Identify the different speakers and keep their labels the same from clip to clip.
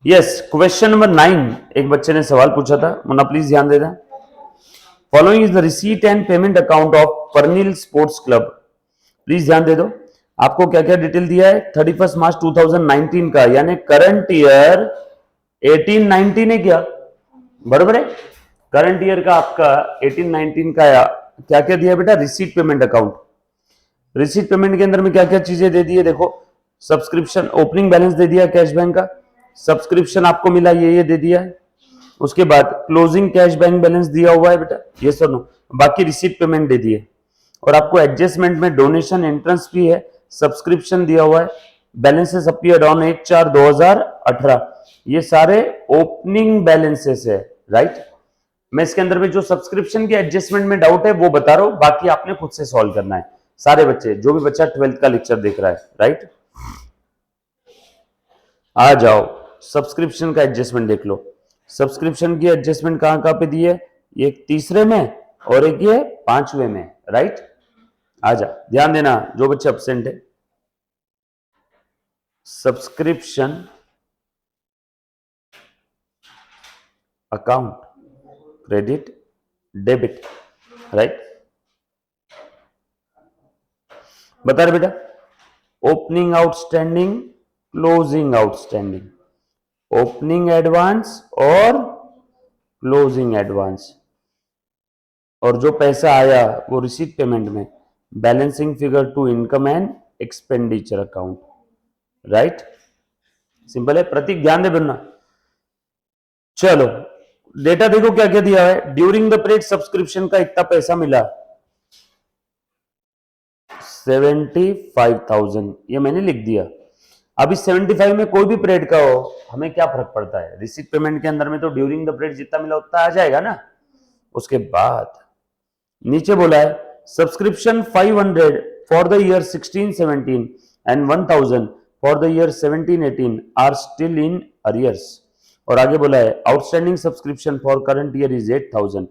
Speaker 1: Yes, question number 9 एक बच्चे ने सवाल पूछा था, मुन्ना प्लीज ध्यान देना। Following is the receipt and payment account of Parneel sports club. Please ध्यान दे दो, आपको क्या क्या डिटेल दिया है 31 मार्च 2019 का, यानी करंट ईयर 18-19 है क्या, बराबर है। करंट ईयर का आपका 18-19 का क्या क्या दिया बेटा, receipt payment account. Receipt payment के अंदर में क्या क्या चीजें दे दी है, देखो सब्सक्रिप्शन ओपनिंग बैलेंस दे दिया कैश बैंक का, सब्सक्रिप्शन आपको मिला ये दे दिया है, उसके बाद क्लोजिंग कैश बैंक बैलेंस दिया हुआ है बेटा, ये सर नो, बाकी रिसीट पेमेंट दे दिए, और आपको एडजस्टमेंट में डोनेशन एंट्रेंस भी है, सब्सक्रिप्शन दिया हुआ है, बैलेंसेस अपीयर्ड ऑन 1/4/2018, ये सारे ओपनिंग बैलेंसेस है, राइट। मैं इसके अंदर में जो सब्सक्रिप्शन के एडजस्टमेंट में डाउट है वो बता रहा हूं, बाकी आपने खुद से सॉल्व करना है, सारे बच्चे, जो भी बच्चा 12th का लेक्चर देख रहा है, राइट। आ जाओ, सब्सक्रिप्शन का एडजस्टमेंट देख लो। सब्सक्रिप्शन की एडजस्टमेंट कहां कहां पे दी है, एक तीसरे में और एक ये 5वें में, राइट। आजा, ध्यान देना जो बच्चे एब्सेंट है। Subscription account credit debit, right. बता रहे बेटा, opening outstanding, closing outstanding, opening advance और क्लोजिंग एडवांस, और जो पैसा आया वो रिसीट पेमेंट में, balancing figure to income and expenditure account, right. Simple है, प्रतीक ध्यान दे बनना। चलो डेटा देखो क्या क्या दिया है, ड्यूरिंग द पीरियड सब्सक्रिप्शन का इतना पैसा मिला 75,000, ये मैंने लिख दिया। अब इस 75 में कोई भी पीरियड का हो, हमें क्या फर्क पड़ता है, रिसीट पेमेंट के अंदर में तो ड्यूरिंग द पीरियड जितना मिला उतना आ जाएगा ना। उसके बाद नीचे बोला है subscription 500 for the year 16-17 and 1000 for the year 17-18 are still in arrears, और आगे बोला है outstanding subscription for current year is 8,000,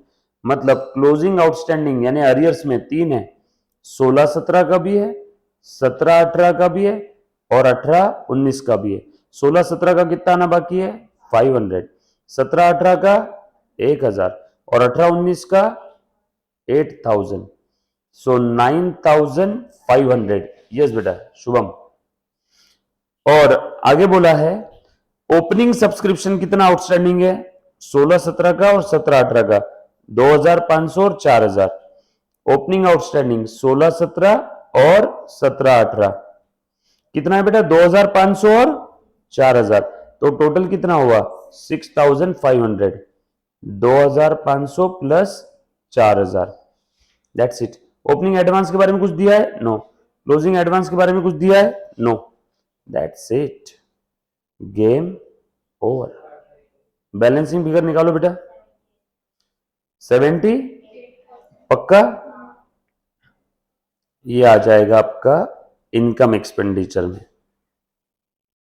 Speaker 1: मतलब क्लोजिंग आउटस्टैंडिंग यानी अरियर्स में 3 है, 16-17 का भी है, 17-18 का भी है, और 18-19 का भी है। 16-17 का कितना आना बाकी है 500, 17-18 का 1000 और 18-19 का 8,000, सो 9,500। यस बेटा शुभम। और आगे बोला है ओपनिंग सब्सक्रिप्शन कितना आउटस्टैंडिंग है, 16-17 का और 17-18 का 2,500 और 4,000, ओपनिंग आउटस्टैंडिंग 16-17 और 17-18 कितना है बेटा 2,500 और 4,000, तो टोटल कितना हुआ 6,500, 2,500 plus 4,000, that's it. Opening advance के बारे में कुछ दिया है, नो। क्लोजिंग एडवांस के बारे में कुछ दिया है, no. That's it, game over. Balancing figure निकालो बेटा, 70 पक्का, ये आ जाएगा आपका इनकम एक्सपेंडिचर में,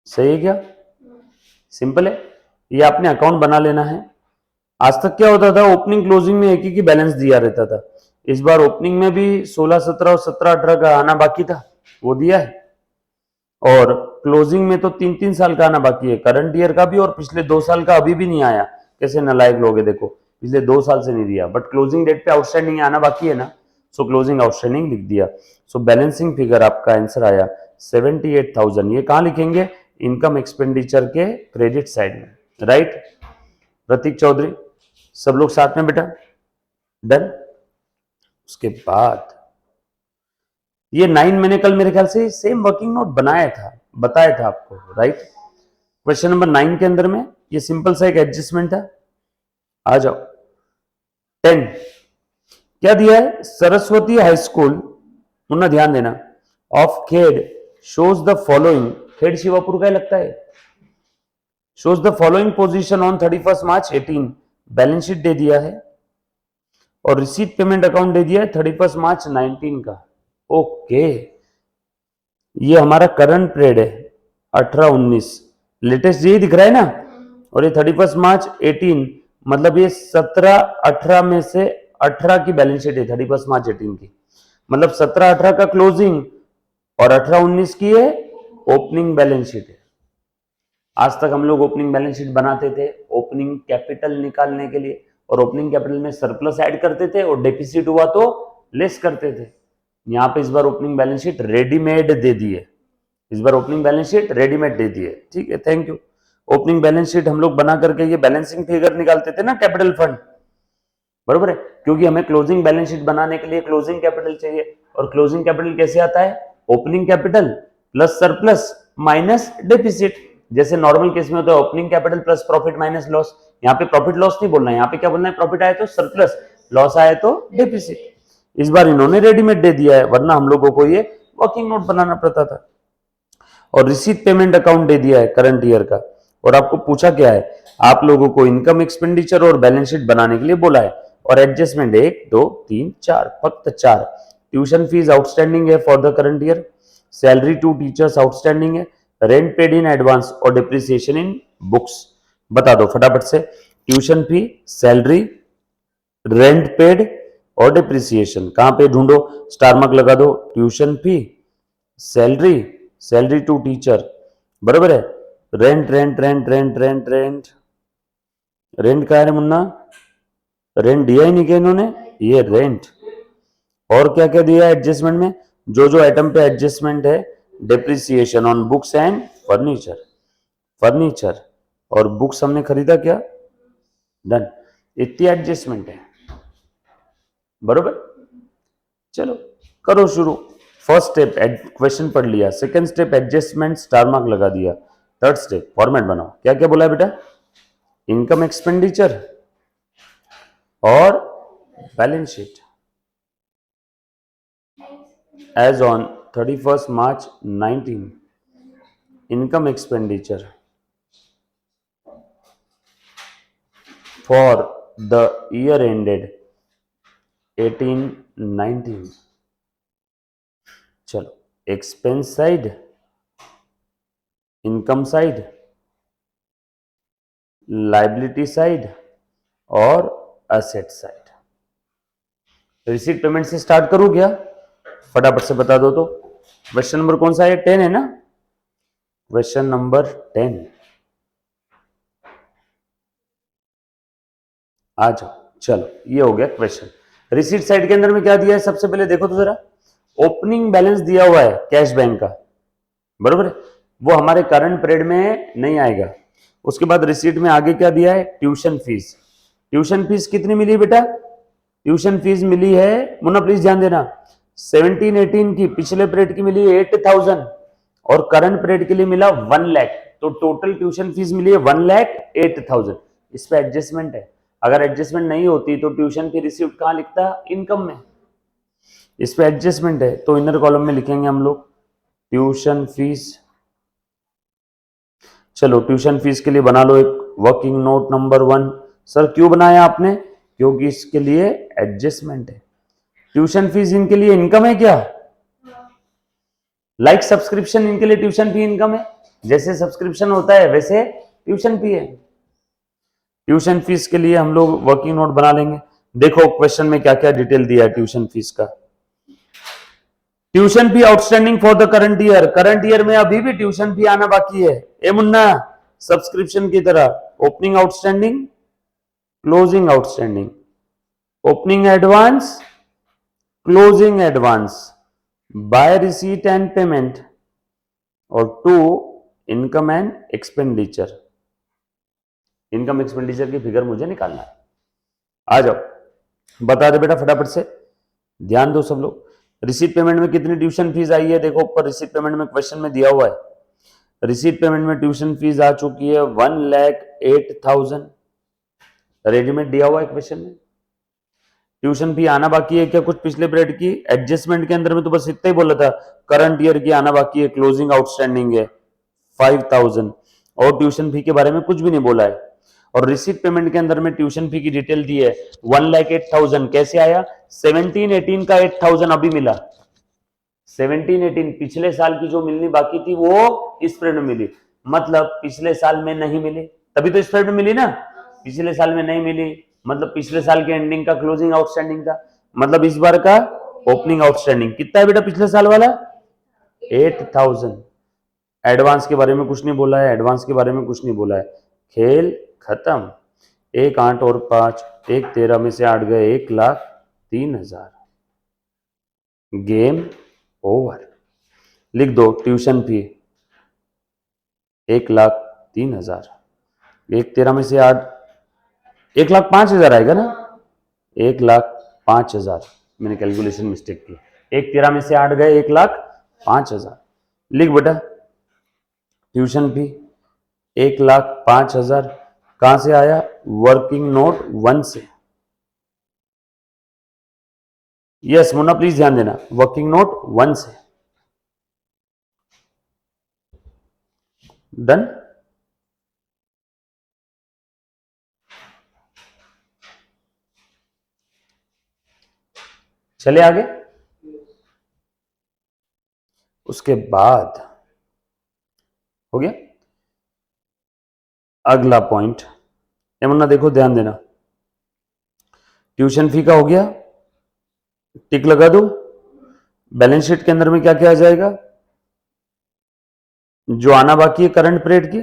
Speaker 1: सही है क्या, सिंपल है। ये आपने अकाउंट बना लेना है। आज तक क्या होता था, ओपनिंग क्लोजिंग में एक ही बैलेंस दिया रहता था, इस बार ओपनिंग में भी 16-17 और 17-18 का आना बाकी था, वो दिया है, और क्लोजिंग में तो 3-3 साल का आना बाकी है, करंट ईयर का भी और पिछले 2 साल का अभी भी नहीं आया। कैसे नालायक लोग हैं, देखो पिछले 2 साल से नहीं दिया, बट क्लोजिंग डेट पे आउटस्टैंडिंग आना बाकी है ना, सो क्लोजिंग आउटस्टैंडिंग लिख दिया। सो बैलेंसिंग फिगर आपका आंसर आया 78,000। ये कहां लिखेंगे, इनकम एक्सपेंडिचर के क्रेडिट साइड में, राइट। प्रतीक चौधरी, सब लोग साथ में बेटा, डन। उसके बाद ये 9 मैंने कल मेरे ख्याल से सेम वर्किंग नोट बनाया था, बताया था आपको, राइट। क्वेश्चन नंबर 9 के अंदर में ये सिंपल सा एक एडजस्टमेंट है। आ जाओ 10 क्या दिया है, सरस्वती हाई स्कूल, मुन्ना ध्यान देना, of Khed shows the following, Khed Shivapur का ही लगता है, shows the following position on 31 March 18, balance sheet दे दिया है, और रिसीट पेमेंट अकाउंट दे दिया है 31 मार्च 19 का। ओके, ये हमारा करंट पीरियड है 18-19, लेटेस्ट यही दिख रहा है ना, और ये 31 मार्च 18, मतलब ये 17-18 में से 18 की बैलेंस शीट है 31 मार्च 18 की, मतलब 17-18 का क्लोजिंग और 18-19 की है ओपनिंग बैलेंस शीट है, आज तक हम लोग ओपनिंग बैलेंस शीट बनाते थे ओपनिंग कैपिटल निकालने के लिए, और ओपनिंग कैपिटल में सरप्लस ऐड करते थे और डेफिसिट हुआ तो लेस करते थे। यहाँ पे इस बार ओपनिंग बैलेंस शीट रेडीमेड दे दी है, इस बार ओपनिंग बैलेंस शीट रेडीमेड दे दी है। ठीक है, thank you. Opening balance sheet हम लोग बना करके ये बैलेंसिंग फिगर निकालते थे ना कैपिटल फंड, बरोबर है, क्योंकि हमें क्लोजिंग बैलेंस शीट बनाने के लिए क्लोजिंग कैपिटल चाहिए, और क्लोजिंग कैपिटल कैसे आता है, opening capital plus surplus minus deficit. जैसे नॉर्मल केस में होता है opening capital plus profit minus loss, यहाँ पे प्रॉफिट लॉस नहीं बोलना है, यहाँ पे क्या बोलना है, प्रॉफिट आए तो सरप्लस, लॉस आए तो डेफिसिट। इस बार इन्होंने रेडीमेड दे दिया है, वरना हम लोगों को ये वर्किंग नोट बनाना पड़ता था। और रिसीट पेमेंट अकाउंट दे दिया है करंट ईयर का, और आपको पूछा क्या है, आप लोगों को इनकम एक्सपेंडिचर और बैलेंस शीट बनाने के लिए बोला है, और एडजस्टमेंट 1 2 3 4, फक्त 4। ट्यूशन फीस आउटस्टैंडिंग है for the current year, salary to teachers outstanding है, रेंट पेड इन एडवांस और डिप्रिसिएशन इन बुक्स। बता दो फटाफट से, tuition fee, salary, rent paid और डिप्रिसिएशन, कहां पे ढूंढो, स्टार मार्क लगा दो, tuition fee, salary, salary to teacher, बराबर है, rent rent rent rent rent rent rent का है मुन्ना, रेंट दिया ही नहीं क्या इन्होंने, ये रेंट, और क्या क्या दिया है एडजस्टमेंट में, जो जो आइटम पे एडजस्टमेंट है, depreciation on books and furniture, furniture और बुक्स हमने खरीदा क्या, डन, इतनी एडजस्टमेंट है, बरोबर। चलो करो शुरू। फर्स्ट स्टेप क्वेश्चन पढ़ लिया, second step adjustment star mark लगा दिया, थर्ड स्टेप फॉर्मेट बनाओ, क्या क्या बोला है बेटा, इनकम एक्सपेंडिचर और balance sheet as on 31st March 19, income expenditure for the year ended 18-19। चलो, expense side, income side, liability side और एसेट साइड। रिसीट पेमेंट से स्टार्ट करूं क्या, फटाफट से बता दो तो। क्वेश्चन नंबर कौन सा है, 10 है ना, क्वेश्चन नंबर 10 आ जाओ। चलो ये हो गया क्वेश्चन। रिसीट साइड के अंदर में क्या दिया है, सबसे पहले देखो तो जरा, ओपनिंग बैलेंस दिया हुआ है कैश बैंक का, बरोबर है, वो हमारे करंट पीरियड में नहीं आएगा। उसके बाद रिसीट में आगे क्या दिया है, ट्यूशन फीस। ट्यूशन फीस कितनी मिली बेटा, ट्यूशन फीस मिली है, मुन्ना प्लीज ध्यान देना, 17-18 की पिछले पीरियड की मिली 8,000 और करंट पीरियड के लिए मिला 1 लाख, तो टोटल ट्यूशन फीस मिली है 1,08,000। इस पे एडजस्टमेंट है, अगर एडजस्टमेंट नहीं होती तो ट्यूशन फी रिसीव्ड कहां लिखता, इनकम में। इस पे एडजस्टमेंट है तो इनर कॉलम में लिखेंगे हम लोग ट्यूशन फीस। चलो ट्यूशन फीस के लिए बना लो एक वर्किंग नोट नंबर 1। सर क्यों बनाया आपने, क्योंकि इसके लिए एडजस्टमेंट है। ट्यूशन फीस इनके लिए इनकम है क्या, लाइक सब्सक्रिप्शन इनके लिए ट्यूशन फी इनकम है, जैसे सब्सक्रिप्शन होता है वैसे ट्यूशन फी है। ट्यूशन फीस के लिए हम लोग वर्किंग नोट बना लेंगे। देखो क्वेश्चन में क्या क्या डिटेल दिया है ट्यूशन फीस का। Tuition fee outstanding for the current year, current year में अभी भी ट्यूशन फी आना बाकी है। ए मुन्ना, सब्सक्रिप्शन की तरह opening outstanding, closing outstanding, opening advance, closing advance, by receipt and payment, और 2 income and expenditure. Income expenditure की फिगर मुझे निकालना है, आ जाओ बता दे बेटा फटाफट से, ध्यान दो सब लोग। रिसीट पेमेंट में कितनी ट्यूशन फीस आई है, देखो ऊपर रिसीट पेमेंट में क्वेश्चन में दिया हुआ है, रिसीट पेमेंट में ट्यूशन फीस आ चुकी है 1,08,000, रेडीमेड दिया हुआ है क्वेश्चन में। ट्यूशन फी आना बाकी है क्या, कुछ पिछले पीरियड की, एडजस्टमेंट के अंदर में तो बस इतना ही बोला था, करंट ईयर की आना बाकी है, क्लोजिंग आउटस्टैंडिंग है 5,000, और ट्यूशन फी के बारे में कुछ भी नहीं बोला है। और रिसीट पेमेंट के अंदर में ट्यूशन फी की डिटेल दी है 1,08,000, कैसे आया, 17-18 का 8,000 अभी मिला, 17-18 पिछले साल की जो मिलनी बाकी थी वो इस पीरियड में मिली, मतलब पिछले साल में नहीं मिली, तभी तो इस पीरियड में मिली ना, पिछले साल में नहीं मिली, मतलब पिछले साल के एंडिंग का क्लोजिंग आउटस्टैंडिंग था, मतलब इस बार का ओपनिंग आउटस्टैंडिंग कितना है बेटा, पिछले साल वाला 8,000, एडवांस के बारे में कुछ नहीं बोला है, एडवांस के बारे में कुछ नहीं बोला है। खेल खत्म। 1 8 और 5, 1 13 में से 8 गए, 1,03,000। Game over. लिख दो ट्यूशन फी 1,03,000। 1 13 में से 8, 1,05,000 आएगा ना। 1,05,000, मैंने कैलकुलेशन मिस्टेक की। 1 13 में से 8 गए, 1,05,000। लिख बेटा ट्यूशन फी 1,05,000 कहां से आया? वर्किंग नोट 1 से। यस मुन्ना प्लीज ध्यान देना, वर्किंग नोट 1 से। डन। चले आगे। उसके बाद हो गया अगला पॉइंट। मुन्ना देखो ध्यान देना, ट्यूशन फी का हो गया, टिक लगा दो। बैलेंस शीट के अंदर में क्या क्या आ जाएगा? जो आना बाकी है करंट पीरियड की,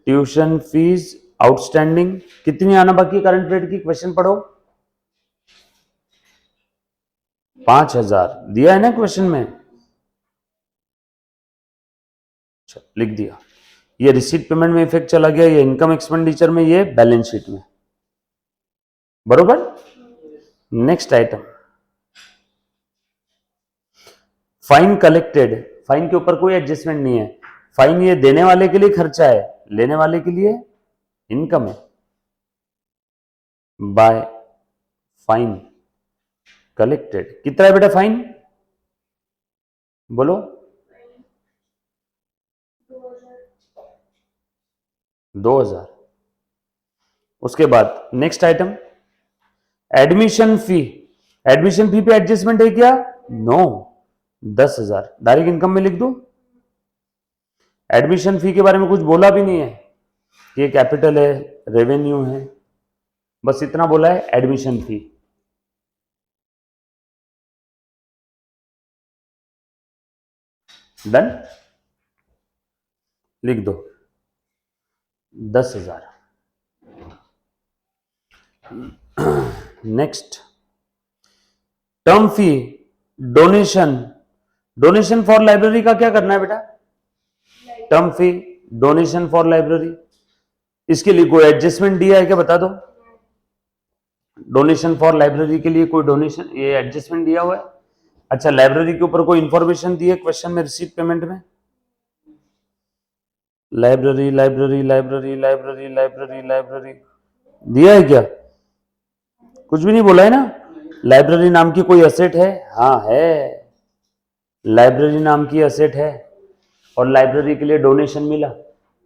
Speaker 1: ट्यूशन फीस आउटस्टैंडिंग कितनी आना बाकी है करंट पीरियड की? क्वेश्चन पढ़ो। 5,000 दिया है ना क्वेश्चन में। लिख दिया। ये रिसीट पेमेंट में इफेक्ट चला गया, ये इनकम एक्सपेंडिचर में, ये बैलेंस शीट में। बरोबर। Next item fine collected. Fine के ऊपर कोई एडजस्टमेंट नहीं है। फाइन ये देने वाले के लिए खर्चा है, लेने वाले के लिए इनकम है। बाय फाइन कलेक्टेड कितना है बेटा फाइन? बोलो। 2,000। उसके बाद next item admission fee. Admission fee पे एडजस्टमेंट है क्या? नो। 10,000 डायरेक्ट इनकम में लिख दो। एडमिशन फी के बारे में कुछ बोला भी नहीं है, ये कैपिटल है, रेवेन्यू है, बस इतना बोला है एडमिशन फी। डन। लिख दो 10,000। Next term fee donation. Donation for library का क्या करना है बेटा? Term fee donation for library, इसके लिए कोई एडजस्टमेंट दिया है क्या? बता दो। डोनेशन फॉर लाइब्रेरी के लिए कोई डोनेशन ये एडजस्टमेंट दिया हुआ है? अच्छा लाइब्रेरी के ऊपर कोई इंफॉर्मेशन दी है क्वेश्चन में रिसीट पेमेंट में? Library library library library library library दिया है क्या? कुछ भी नहीं बोला है ना। लाइब्रेरी नाम की कोई एसेट है? हाँ है, लाइब्रेरी नाम की एसेट है। और लाइब्रेरी के लिए डोनेशन मिला,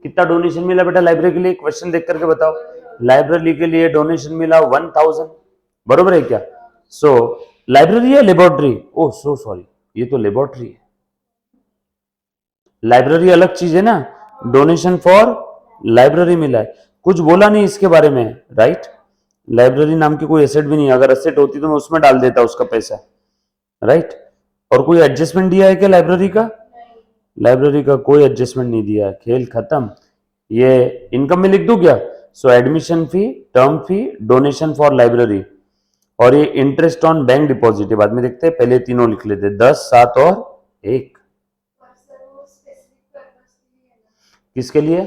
Speaker 1: कितना डोनेशन मिला बेटा लाइब्रेरी के लिए? क्वेश्चन देख करके बताओ। लाइब्रेरी के लिए डोनेशन मिला 1,000, बरोबर है क्या? सो लाइब्रेरी है लेबोरेटरी? ओह सो सॉरी, ये तो लेबोरेटरी है। लाइब्रेरी अलग चीज है ना। डोनेशन फॉर लाइब्रेरी मिला है, कुछ बोला नहीं इसके बारे में, राइट। लाइब्रेरी नाम की कोई एसेट भी नहीं, अगर एसेट होती तो मैं उसमें डाल देता उसका पैसा, राइट। और कोई एडजस्टमेंट दिया है क्या लाइब्रेरी का? लाइब्रेरी का कोई एडजस्टमेंट नहीं दिया, खेल खत्म। ये इनकम में लिख दूं क्या? So admission fee, term fee, donation for library, और ये इंटरेस्ट ऑन बैंक डिपॉजिट बाद में देखते हैं, पहले तीनों लिख लेते, 10 7 और 1। किसके लिए?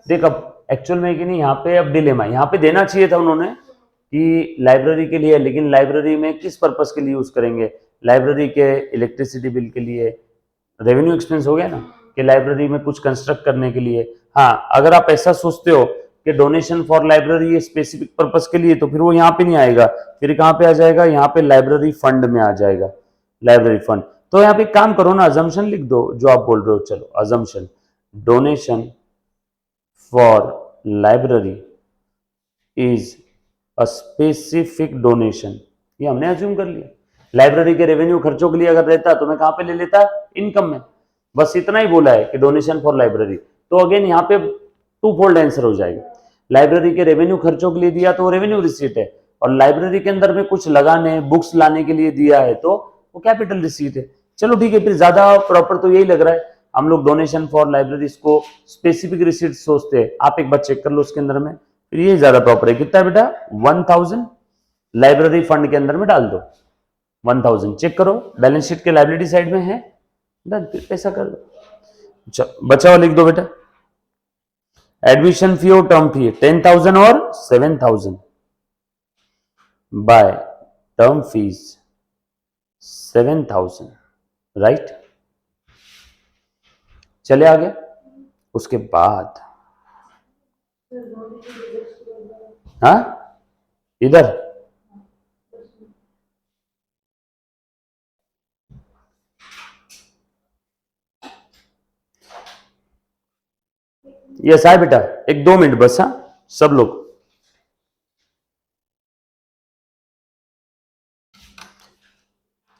Speaker 1: देख अब एक्चुअल में कि नहीं, यहाँ पे अब डिलेमा, यहाँ पे देना चाहिए था उन्होंने कि लाइब्रेरी के लिए, लेकिन लाइब्रेरी में किस पर्पस के लिए यूज करेंगे? लाइब्रेरी के इलेक्ट्रिसिटी बिल के लिए, रेवेन्यू एक्सपेंस हो गया ना, कि लाइब्रेरी में कुछ कंस्ट्रक्ट करने के लिए। हाँ अगर आप ऐसा सोचते हो कि डोनेशन फॉर लाइब्रेरी ये स्पेसिफिक पर्पस के लिए, तो फिर वो यहाँ पे नहीं आएगा, फिर कहाँ पे आ जाएगा? यहाँ पे लाइब्रेरी फंड में आ जाएगा, लाइब्रेरी फंड। तो यहाँ पे काम करो ना, अजम्पशन लिख दो जो आप बोल रहे हो। चलो assumption, donation for library is a specific donation, ये हमने अज्यूम कर लिया। लाइब्रेरी के रेवेन्यू खर्चों के लिए अगर रहता तो मैं कहां पे ले लेता? इनकम में। बस इतना ही बोला है कि डोनेशन फॉर लाइब्रेरी। तो अगेन यहाँ पे टू फोल्ड आंसर हो जाएगा। लाइब्रेरी के रेवेन्यू खर्चों के लिए दिया तो रेवेन्यू रिसीट है, और लाइब्रेरी के अंदर में कुछ लगाने, बुक्स लाने के लिए दिया है तो वो कैपिटल रिसीट है। चलो ठीक है, फिर ज्यादा प्रॉपर तो यही लग रहा है, हम लोग डोनेशन फॉर लाइब्रेरीज को स्पेसिफिक रिसीट सोचते हैं, आप एक बार चेक कर लो उसके अंदर में, फिर ये ज्यादा प्रॉपर है। कितना है बेटा? 1000 लाइब्रेरी फंड के अंदर में डाल दो, 1000 चेक करो, बैलेंस शीट के लाइबिलिटी साइड में है, डन, फिर पैसा कर दो। बचा हुआ लिख दो बेटा, एडमिशन फी और टर्म फी 10,000 और 7,000 बाय टर्म फीस 7,000, राइट। चले आगे, उसके बाद हाँ इधर यस आए बेटा, एक 2 मिनट बस, हाँ सब लोग।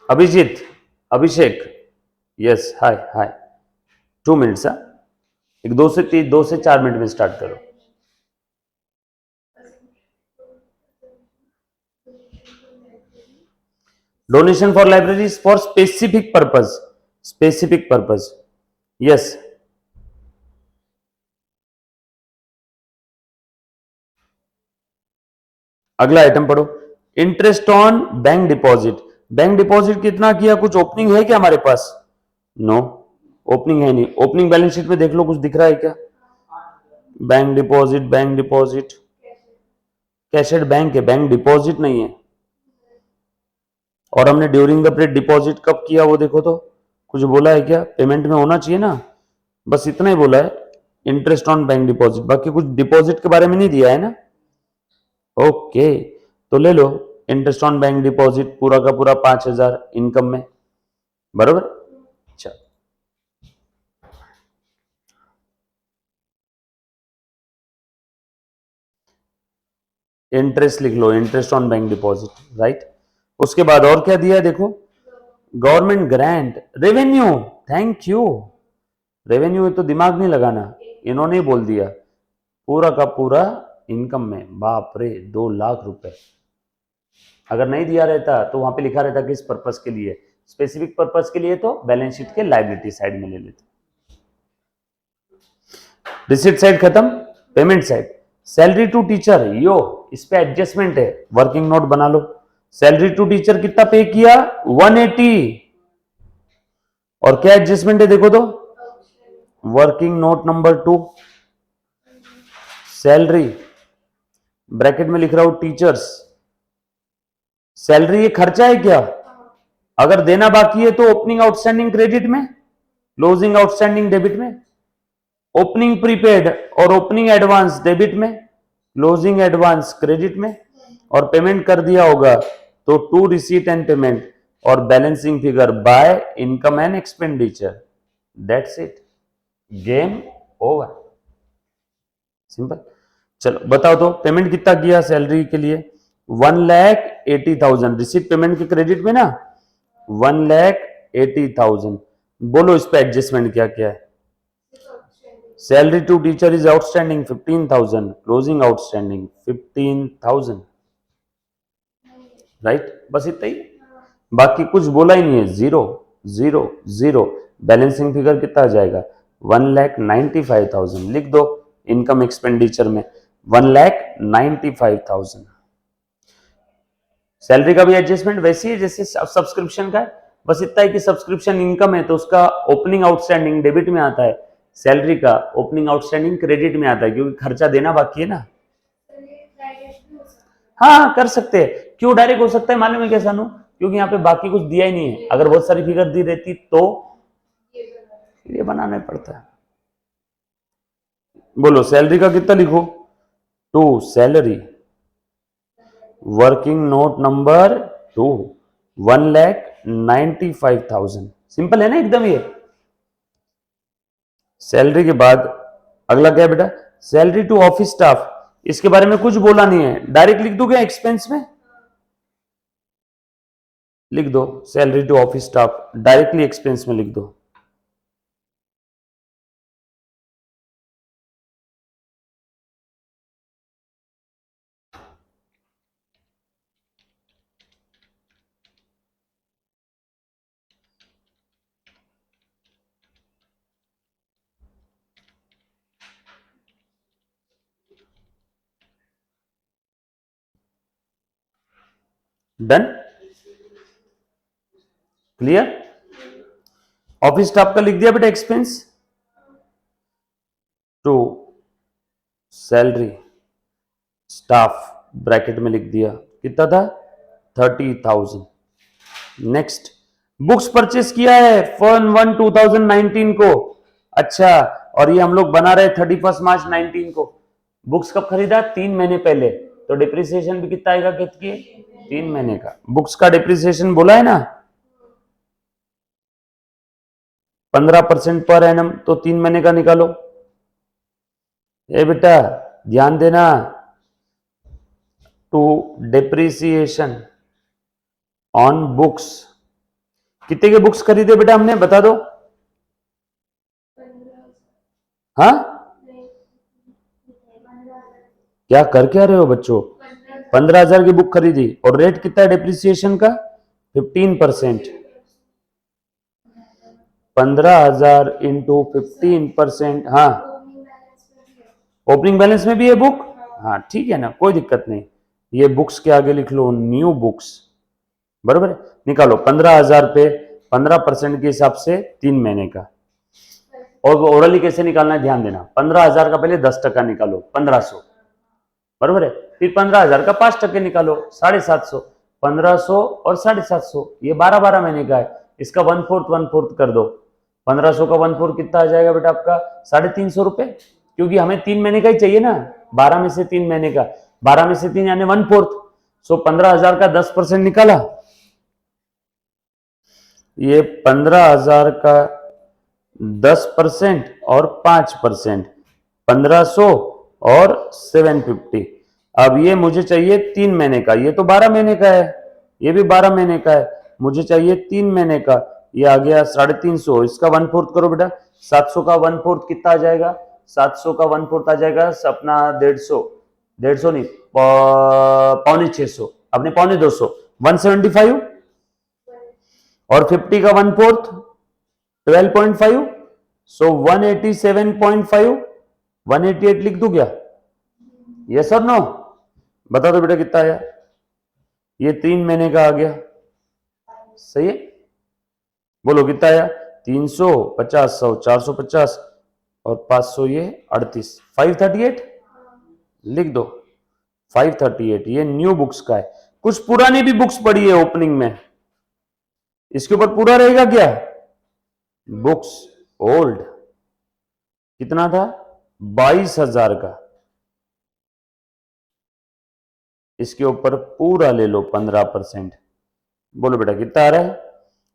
Speaker 1: अभिजीत, अभिषेक, यस हाय हाय, 2 मिनट्स, हाँ एक 2 से 4 मिनट में स्टार्ट करो। Donation for libraries for specific purpose, specific purpose, yes. अगला आइटम पढ़ो, interest on bank deposit. Bank deposit कितना किया, कुछ ओपनिंग है क्या हमारे पास? नो, ओपनिंग है नहीं। ओपनिंग बैलेंस शीट में देख लो, कुछ दिख रहा है क्या? Bank deposit, bank deposit, cashed bank है, बैंक डिपॉजिट नहीं है। और हमने ड्यूरिंग द पीरियड डिपॉजिट कब किया वो देखो तो, कुछ बोला है क्या? पेमेंट में होना चाहिए ना, बस इतना ही बोला है, इंटरेस्ट ऑन बैंक डिपॉजिट, बाकी कुछ डिपॉजिट के बारे में नहीं दिया है ना। ओके, तो ले लो इंटरेस्ट ऑन बैंक डिपॉजिट पूरा का पूरा 5,000 इनकम में, बरोबर। अच्छा, इंटरेस्ट लिख लो, interest on bank deposit, right. उसके बाद और क्या दिया है देखो, government grant, revenue, thank you. Revenue है तो दिमाग नहीं लगाना, इन्होंने ही बोल दिया, पूरा का पूरा इनकम में, बाप रे 2 लाख रुपए। अगर नहीं दिया रहता तो वहां पे लिखा रहता किस पर्पस के लिए, स्पेसिफिक पर्पस के लिए, तो बैलेंस शीट के लायबिलिटी साइड में ले लेते। रिसीट साइड खत्म, payment side, salary to teacher, यो इस पे एडजस्टमेंट है, वर्किंग नोट बना लो। सैलरी टू टीचर कितना पे किया? 180। और क्या एडजस्टमेंट है देखो तो, working note number 2, salary, bracket में लिख रहा हूं टीचर्स, सैलरी ये खर्चा है क्या? अगर देना बाकी है तो ओपनिंग आउटस्टैंडिंग क्रेडिट में, क्लोजिंग आउटस्टैंडिंग डेबिट में, ओपनिंग प्रीपेड और ओपनिंग एडवांस डेबिट में, क्लोजिंग एडवांस क्रेडिट में, और पेमेंट कर दिया होगा तो टू रिसीट एंड पेमेंट और balancing figure by income and expenditure, that's it, game over, simple. चलो बताओ तो, पेमेंट कितना किया सैलरी के लिए? 1,80,000 रिसीट पेमेंट के क्रेडिट में ना, 1,80,000। बोलो इस पे एडजस्टमेंट क्या क्या है? Salary to teacher is outstanding 15,000, closing outstanding 15,000, right, बस इतना ही, बाकी कुछ बोला ही नहीं है, 0 0 0। बैलेंसिंग फिगर कितना आ जाएगा? 1,95,000 लिख दो, इनकम एक्सपेंडिचर में 1,95,000। सैलरी का भी एडजस्टमेंट वैसी है जैसे सब्सक्रिप्शन का है, बस इतना है कि सब्सक्रिप्शन इनकम है तो उसका ओपनिंग आउटस्टैंडिंग डेबिट में आता है, सैलरी का ओपनिंग आउटस्टैंडिंग क्रेडिट में आता है, क्योंकि खर्चा देना बाकी है ना। हाँ कर सकते हैं, क्यों डायरेक्ट हो सकता है मालूम है क्या सानू? क्योंकि यहाँ पे बाकी कुछ दिया ही नहीं है, अगर बहुत सारी फिगर दी रहती तो ये बनाना पड़ता है। बोलो सैलरी का कितना लिखो? 2, salary, working note number 2, 1,95,000, simple है ना एकदम ये। सैलरी के बाद अगला क्या है बेटा? सैलरी टू ऑफिस स्टाफ, इसके बारे में कुछ बोला नहीं है, डायरेक्ट लिख दो क्या एक्सपेंस में? लिख दो salary to office staff, directly expense में लिख दो। Done, clear. ऑफिस स्टाफ का लिख दिया बेटा expense, to salary staff bracket में लिख दिया, कितना था 30,000। नेक्स्ट, बुक्स परचेस किया है Feb 1 2019 को, अच्छा, और ये हम लोग बना रहे 31 मार्च 19 को। बुक्स कब खरीदा, 3 महीने पहले, तो डिप्रिसिएशन भी कितना आएगा, कितनी, 3 महीने का। बुक्स का डिप्रिसिएशन बोला है ना 15% पर एनम, तो 3 महीने का निकालो। ए बेटा ध्यान देना, टू डिप्रिसिएशन ऑन बुक्स, कितने के बुक्स खरीदे बेटा हमने, बता दो। हाँ, क्या कर क्या रहे हो बच्चों, 15,000 की बुक खरीदी, और रेट कितना है डिप्रिसिएशन का, 15%। 15,000 इंटू 15%, हाँ, ओपनिंग बैलेंस में भी है बुक, हाँ ठीक है ना, कोई दिक्कत नहीं। ये बुक्स के आगे लिख लो न्यू बुक्स, बराबर है। निकालो 15,000 पे 15% के हिसाब से 3 महीने का। और ओरली कैसे निकालना है ध्यान देना, 15,000 का पहले 10% निकालो 1500, बराबर है। फिर 15,000 का 5% निकालो 750, 1500 और 750, ये 12 महीने का है। इसका 1/4 कर दो, 1500 का 1/4 कितना आ जाएगा बेटा आपका 350 रुपए, क्योंकि हमें 3 महीने का ही चाहिए ना, 12 में से 3 महीने का, 12 में से 3 यानी 1/4। सो 15,000 का 10% निकाला, ये 15,000 का 10% और 5%, 1500 और 750। अब ये मुझे चाहिए 3 महीने का, ये तो 12 महीने का है, ये भी 12 महीने का है, मुझे चाहिए 3 महीने का। ये आ गया 350, इसका 1/4 करो बेटा, 700 का 1/4 कितना आ जाएगा, 700 का 1/4 आ जाएगा अपना 150, 150 नहीं, 650, अपने 250, 175, और 50 का 1/4 12.5, सो 187.5, 188 लिख दूं क्या, यस और नो, बता दो बेटा कितना आया, ये 3 महीने का आ गया, सही है, बोलो कितना आया, 300, 50, 100, 450 और 500, ये 38, 538 लिख दो, 538। ये न्यू बुक्स का है। कुछ पुरानी भी बुक्स पड़ी है ओपनिंग में, इसके ऊपर पूरा रहेगा क्या, बुक्स ओल्ड कितना था 22,000 का, इसके ऊपर पूरा ले लो 15%, बोलो बेटा कितना आ रहा है,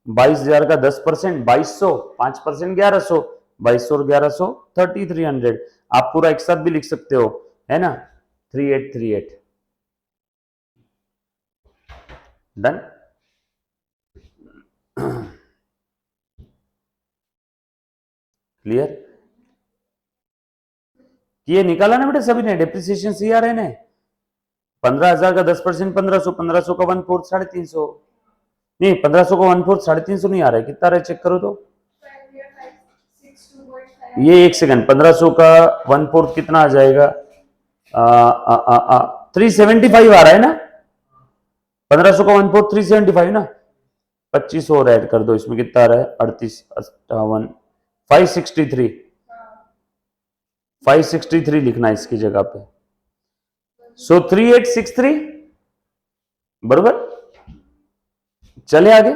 Speaker 1: 22,000 का 10%, 2200, 5% 1100, 2200 और 1100 3300। आप पूरा एक साथ भी लिख सकते हो, है ना, 3838। डन। क्लियर, ये निकाला ना बेटा सभी ने, डिप्रिसिएशन CRN है, 15,000 का 10%, 1500, 1500 का 1/4 350, नहीं 1500 का 1/4 350 नहीं आ रहा है, कितना आ रहा है चेक करो तो, ये एक सेकंड, 1500 का 1/4 कितना आ जाएगा, 375 आ रहा है ना, 1500 का 1/4 375 ना, 25 और ऐड कर दो इसमें, कितना आ रहा है 38, 58, 563, 563 लिखना है इसकी जगह पे, सो 3863, बरोबर। चले आगे,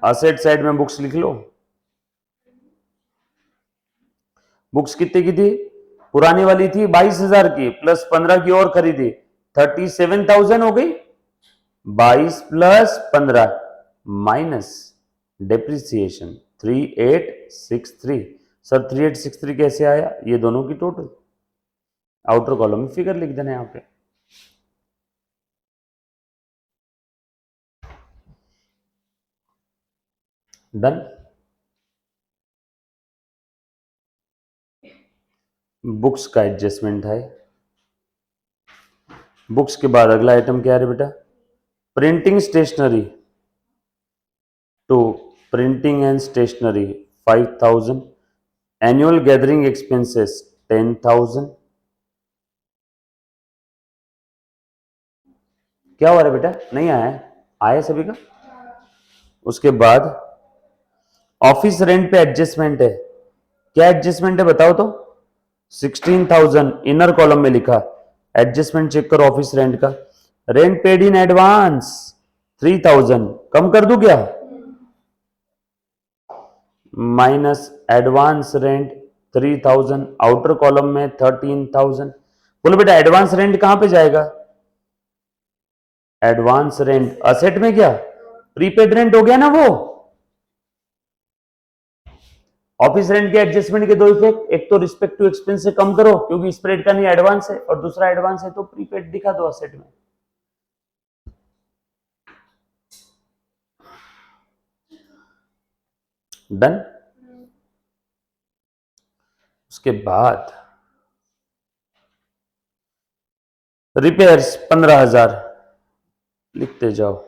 Speaker 1: असेट साइड में बुक्स लिख लो, बुक्स कितने की थी, पुरानी वाली थी 22,000 की, प्लस 15 की और खरीदी, 37,000 हो गई, 22 प्लस 15 माइनस डेप्रिसिएशन 3863। सर 3863 कैसे आया, ये दोनों की टोटल, आउटर कॉलम में फिगर लिख देना यहां पे, डन। बुक्स का एडजस्टमेंट है, बुक्स के बाद अगला आइटम क्या है बेटा, printing stationery, to printing and stationery 5,000, annual gathering expenses 10,000, क्या हो रहा है बेटा? नहीं आया है? आया सभी का? उसके बाद ऑफिस रेंट पे एडजस्टमेंट है। क्या एडजस्टमेंट है बताओ तो? 16,000 इनर कॉलम में लिखा। एडजस्टमेंट चेक करो ऑफिस रेंट का। रेंट पेड इन एडवांस 3,000, कम कर दूं क्या? Minus advance rent 3,000, outer column में 13,000। बोलो बेटा एडवांस रेंट कहां पे जाएगा? एडवांस रेंट असेट में, क्या प्रीपेड रेंट हो गया ना वो। ऑफिस रेंट के एडजस्टमेंट के दो इफेक्ट, एक तो रिस्पेक्टिव एक्सपेंस से कम करो क्योंकि स्प्रेड का नहीं एडवांस है, और दूसरा एडवांस है तो प्रीपेड दिखा दो असेट में। डन। उसके बाद रिपेयर्स 15,000 लिखते जाओ,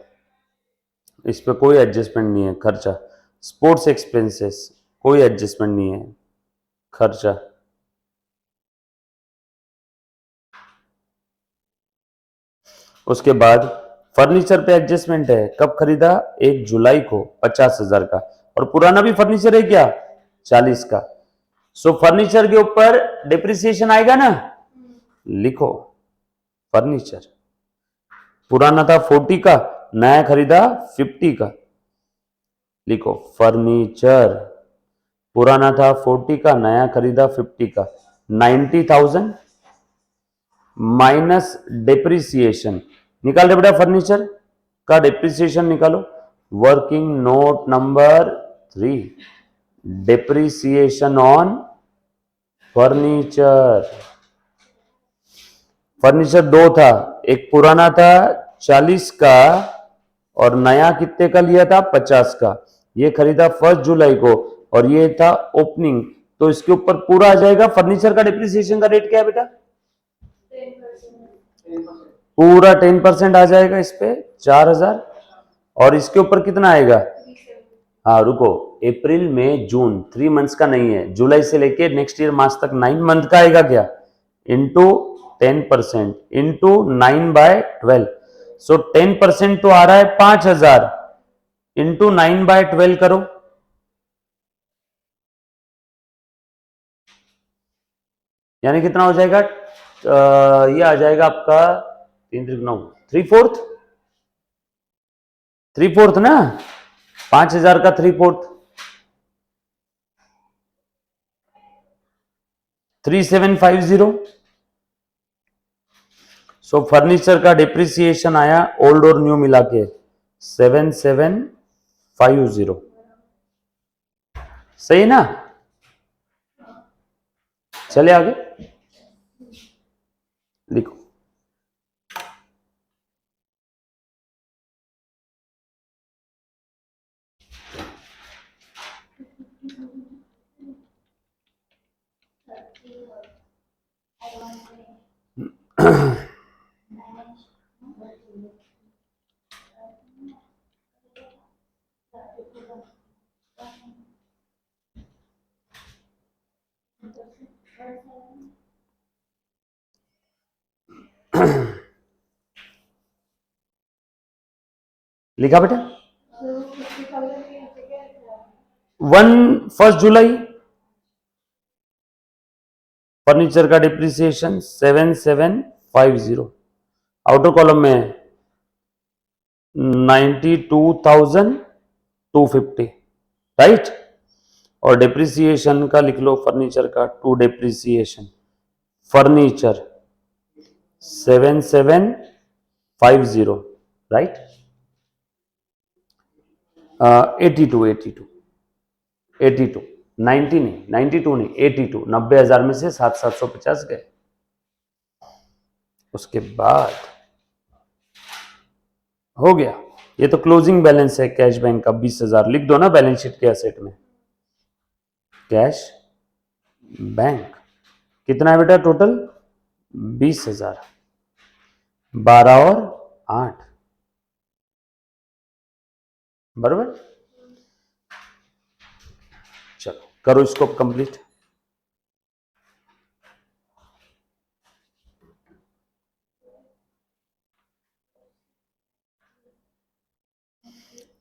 Speaker 1: इस पे कोई एडजस्टमेंट नहीं है खर्चा। स्पोर्ट्स एक्सपेंसेस कोई एडजस्टमेंट नहीं है खर्चा। उसके बाद फर्नीचर पे एडजस्टमेंट है। कब खरीदा? 1 जुलाई को 50,000 का, और पुराना भी फर्नीचर है क्या? 40 का। सो फर्नीचर के ऊपर डिप्रिसिएशन आएगा ना, लिखो फर्नीचर। पुराना था 40 का, नया खरीदा 50 का, लिखो फर्नीचर। पुराना था 40 का, नया खरीदा 50 का। 90,000 माइनस डिप्रिसिएशन निकाल रहे बेटा, फर्नीचर का डिप्रिसिएशन निकालो। Working note number 3, depreciation on furniture. Furniture दो था, एक पुराना था 40 का और नया कितने का लिया था? 50 का। ये खरीदा 1 जुलाई को और ये था ओपनिंग, तो इसके ऊपर पूरा आ जाएगा। फर्नीचर का डिप्रिसिएशन का रेट क्या है बेटा? पूरा 10% आ जाएगा इस पे 4,000, और इसके ऊपर कितना आएगा? हाँ रुको, अप्रैल मई जून 3 मंथ्स का नहीं है, जुलाई से लेके नेक्स्ट ईयर मार्च तक 9 मंथ का आएगा क्या? Into 10% into 9/12। सो 10% तो आ रहा है 5,000, इंटू 9/12 करो, यानी कितना हो जाएगा? ये आ जाएगा आपका 3 3/4, 3/4 ना, 5,000 का 3/4 3750। सो फर्नीचर का डिप्रिसिएशन आया ओल्ड और न्यू मिला के 7750। सही ना? चले आगे, लिखो। लिखा बेटा? 1 जुलाई फर्नीचर का डिप्रिसिएशन 7750, आउटर कॉलम में 92,250, राइट। और डिप्रिसिएशन का लिख लो, फर्नीचर का टू डिप्रिसिएशन, फर्नीचर 7750, राइट। 82 90 नहीं, 92 नहीं, 82, 90,000 में से 7,750 गए। उसके बाद हो गया, ये तो क्लोजिंग बैलेंस है कैश बैंक का 20,000, लिख दो ना बैलेंस शीट के एसेट में। कैश बैंक कितना है बेटा टोटल? 20,000, 12 और 8, बराबर। चलो करो इसको कंप्लीट।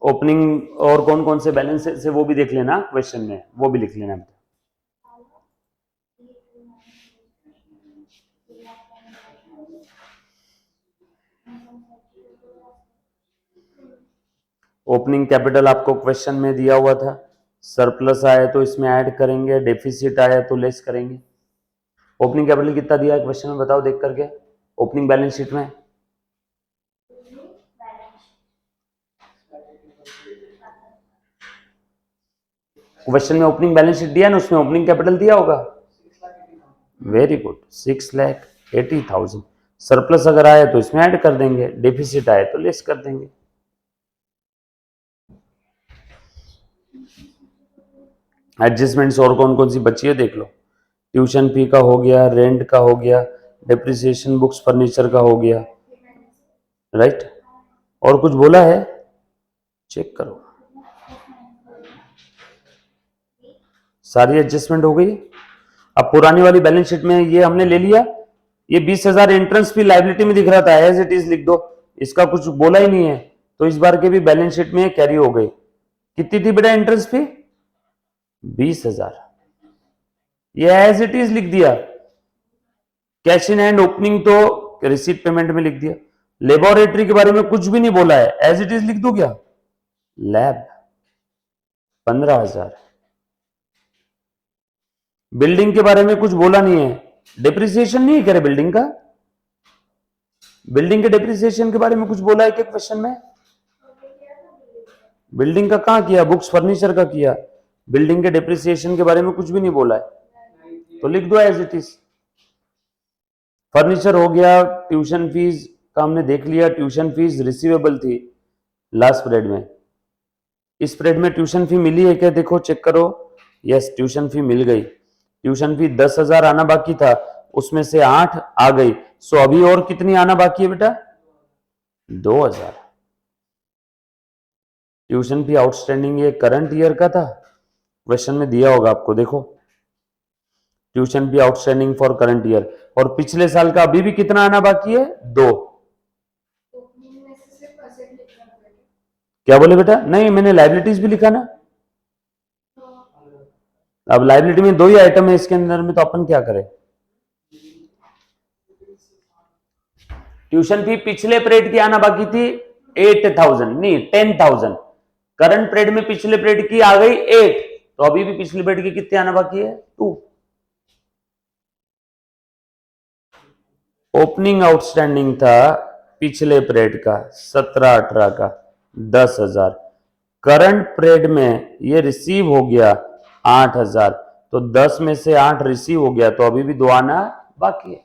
Speaker 1: ओपनिंग और कौन कौन से बैलेंस से वो भी देख लेना क्वेश्चन में, वो भी लिख लेना। ओपनिंग कैपिटल आपको क्वेश्चन में दिया हुआ था, सरप्लस आया तो इसमें ऐड करेंगे, डेफिसिट आया तो लेस करेंगे। ओपनिंग कैपिटल कितना दिया है क्वेश्चन में बताओ देख करके, ओपनिंग बैलेंस शीट में। क्वेश्चन में ओपनिंग बैलेंस शीट दिया ना, उसमें ओपनिंग कैपिटल दिया होगा। Very good, 6,80,000। सरप्लस अगर आए तो इसमें ऐड कर देंगे, डेफिसिट आए तो लेस कर देंगे। एडजस्टमेंट्स और कौन कौन सी बची है देख लो। ट्यूशन फी का हो गया, रेंट का हो गया, डेप्रिसिएशन बुक्स फर्नीचर का हो गया, राइट। और कुछ बोला है चेक करो। सारी एडजस्टमेंट हो गई। अब पुरानी वाली बैलेंस शीट में ये हमने ले लिया, ये 20,000 एंट्रेंस फी लायबिलिटी में दिख रहा था, एज इट इज लिख दो, इसका कुछ बोला ही नहीं है, तो इस बार के भी बैलेंस शीट में कैरी हो गई। कितनी थी बेटा एंट्रेंस फी? 20,000, ये एज इट इज लिख दिया। कैश इन हैंड ओपनिंग तो रिसीट पेमेंट में लिख दिया। लेबोरेटरी के बारे में कुछ भी नहीं बोला है, एज इट इज लिख दो क्या? लैब 15,000। बिल्डिंग के बारे में कुछ बोला नहीं है, डिप्रिसिएशन नहीं करे बिल्डिंग का। बिल्डिंग के डिप्रिसिएशन के बारे में कुछ बोला है क्या क्वेश्चन में? बिल्डिंग का कहां किया, बुक्स फर्नीचर का किया। बिल्डिंग के डिप्रिसिएशन के बारे में कुछ भी नहीं बोला है, तो लिख दो एज इट इज। फर्नीचर हो गया। ट्यूशन फीस का हमने देख लिया, ट्यूशन फीस रिसीवेबल थी लास्ट पीरियड में। इस पीरियड में ट्यूशन फी मिली है क्या देखो, चेक करो। यस, ट्यूशन फी मिल गई। ट्यूशन फी 10,000 आना बाकी था, उसमें से 8 आ गई। सो अभी और कितनी आना बाकी है बेटा? 2,000। ट्यूशन फी आउटस्टैंडिंग ये करंट ईयर का था, क्वेश्चन में दिया होगा आपको, देखो tuition fee outstanding for current year. और पिछले साल का अभी भी कितना आना बाकी है? 2। क्या बोले बेटा? नहीं, मैंने लाइबिलिटीज भी लिखा ना। अब लाइबिलिटी में 2 ही आइटम है इसके अंदर में, तो अपन क्या करें? ट्यूशन फी पिछले पीरियड की आना बाकी थी 8,000, नहीं 10,000। करंट पीरियड में पिछले पीरियड की आ गई 8, तो अभी भी पिछले पीरियड की कितनी आना बाकी है? 2। ओपनिंग आउटस्टैंडिंग था पिछले पीरियड का 17-18 का 10,000। करंट पीरियड में ये रिसीव हो गया 8,000, तो 10 में से 8 रिसीव हो गया, तो अभी भी 2 आना बाकी है।